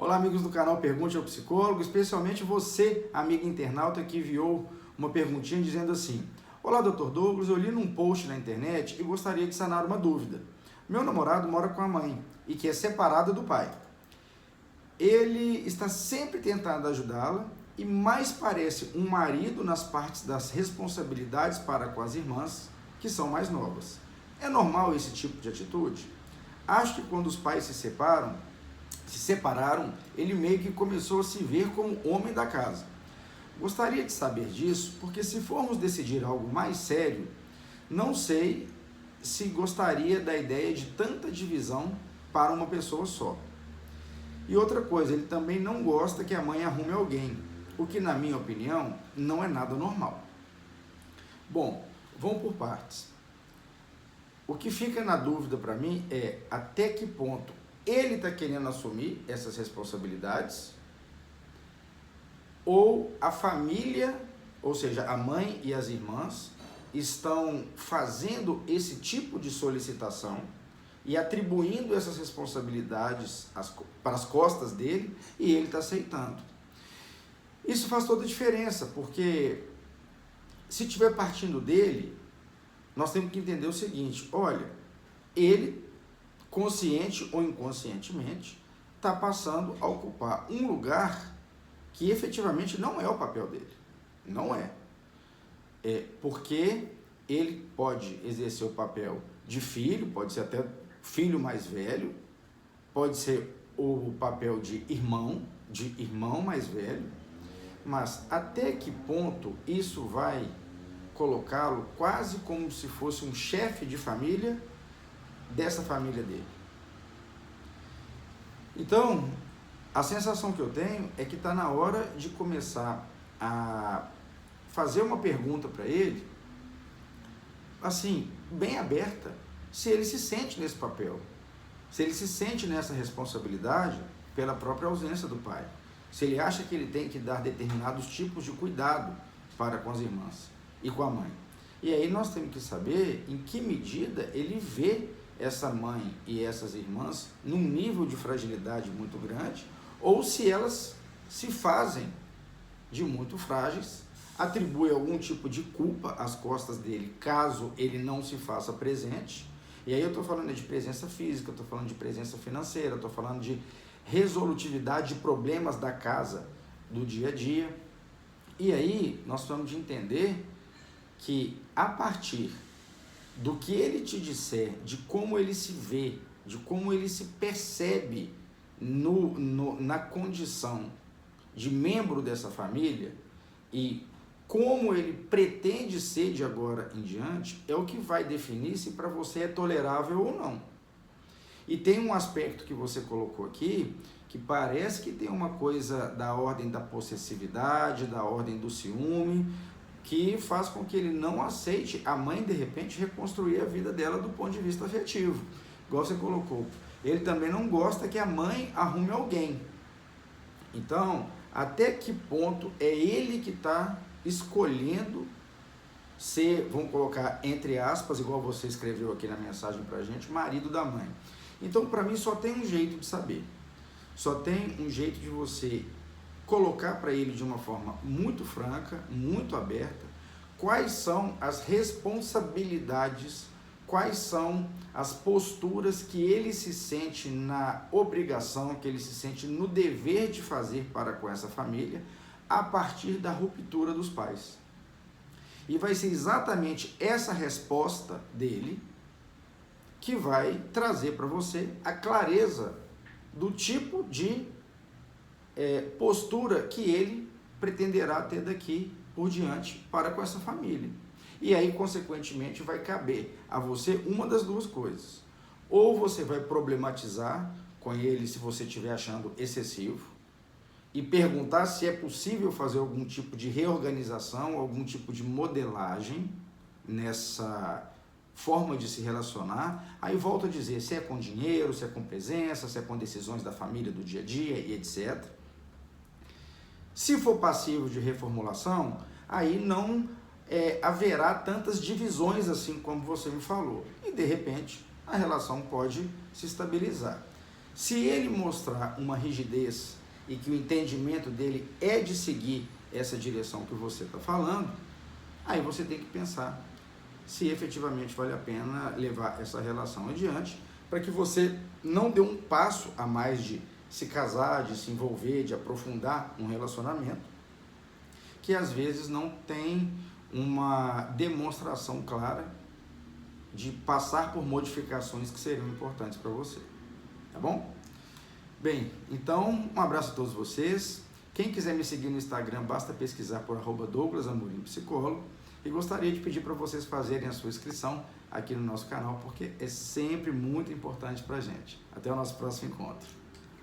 Olá, amigos do canal Pergunte ao Psicólogo, especialmente você, amigo internauta, que enviou uma perguntinha dizendo assim: olá, Dr. Douglas, eu li num post na internet e gostaria de sanar uma dúvida. Meu namorado mora com a mãe e que é separada do pai. Ele está sempre tentando ajudá-la e mais parece um marido nas partes das responsabilidades para com as irmãs, que são mais novas. É normal esse tipo de atitude? Acho que quando os pais se separaram, ele meio que começou a se ver como homem da casa. Gostaria de saber disso, porque se formos decidir algo mais sério, não sei se gostaria da ideia de tanta divisão para uma pessoa só. E outra coisa, ele também não gosta que a mãe arrume alguém, o que, na minha opinião, não é nada normal. Bom, vamos por partes. O que fica na dúvida para mim é até que ponto ele está querendo assumir essas responsabilidades ou a família, ou seja, a mãe e as irmãs, estão fazendo esse tipo de solicitação e atribuindo essas responsabilidades para as costas dele e ele está aceitando. Isso faz toda a diferença, porque se estiver partindo dele, nós temos que entender o seguinte: olha, ele, consciente ou inconscientemente, está passando a ocupar um lugar que efetivamente não é o papel dele. Não é. Porque ele pode exercer o papel de filho, pode ser até filho mais velho, pode ser o papel de irmão mais velho, mas até que ponto isso vai colocá-lo quase como se fosse um chefe de família dessa família dele. Então, a sensação que eu tenho é que está na hora de começar a fazer uma pergunta para ele, assim, bem aberta, se ele se sente nesse papel, se ele se sente nessa responsabilidade pela própria ausência do pai, se ele acha que ele tem que dar determinados tipos de cuidado para com as irmãs e com a mãe. E aí nós temos que saber em que medida ele vê essa mãe e essas irmãs num nível de fragilidade muito grande, ou se elas se fazem de muito frágeis, atribui algum tipo de culpa às costas dele, caso ele não se faça presente. E aí eu estou falando de presença física, estou falando de presença financeira, estou falando de resolutividade de problemas da casa, do dia a dia. E aí nós temos de entender que a partir do que ele te disser, de como ele se vê, de como ele se percebe na condição de membro dessa família e como ele pretende ser de agora em diante, é o que vai definir se para você é tolerável ou não. E tem um aspecto que você colocou aqui, que parece que tem uma coisa da ordem da possessividade, da ordem do ciúme, que faz com que ele não aceite a mãe, de repente, reconstruir a vida dela do ponto de vista afetivo. Igual você colocou. Ele também não gosta que a mãe arrume alguém. Então, até que ponto é ele que está escolhendo ser, vamos colocar entre aspas, igual você escreveu aqui na mensagem pra gente, marido da mãe. Então, para mim, só tem um jeito de saber. Só tem um jeito de você colocar para ele de uma forma muito franca, muito aberta, quais são as responsabilidades, quais são as posturas que ele se sente na obrigação, que ele se sente no dever de fazer para com essa família, a partir da ruptura dos pais. E vai ser exatamente essa resposta dele que vai trazer para você a clareza do tipo de postura que ele pretenderá ter daqui por diante para com essa família. E aí, consequentemente, vai caber a você uma das duas coisas. Ou você vai problematizar com ele se você estiver achando excessivo e perguntar se é possível fazer algum tipo de reorganização, algum tipo de modelagem nessa forma de se relacionar. Aí volto a dizer, se é com dinheiro, se é com presença, se é com decisões da família do dia a dia e etc. Se for passivo de reformulação, aí não haverá tantas divisões assim como você me falou. E de repente a relação pode se estabilizar. Se ele mostrar uma rigidez e que o entendimento dele é de seguir essa direção que você está falando, aí você tem que pensar se efetivamente vale a pena levar essa relação adiante, para que você não dê um passo a mais de se casar, de se envolver, de aprofundar um relacionamento, que às vezes não tem uma demonstração clara de passar por modificações que seriam importantes para você, tá bom? Bem, então um abraço a todos vocês. Quem quiser me seguir no Instagram, basta pesquisar por @DouglasAmorimPsicólogo, e gostaria de pedir para vocês fazerem a sua inscrição aqui no nosso canal, porque é sempre muito importante para a gente. Até o nosso próximo encontro.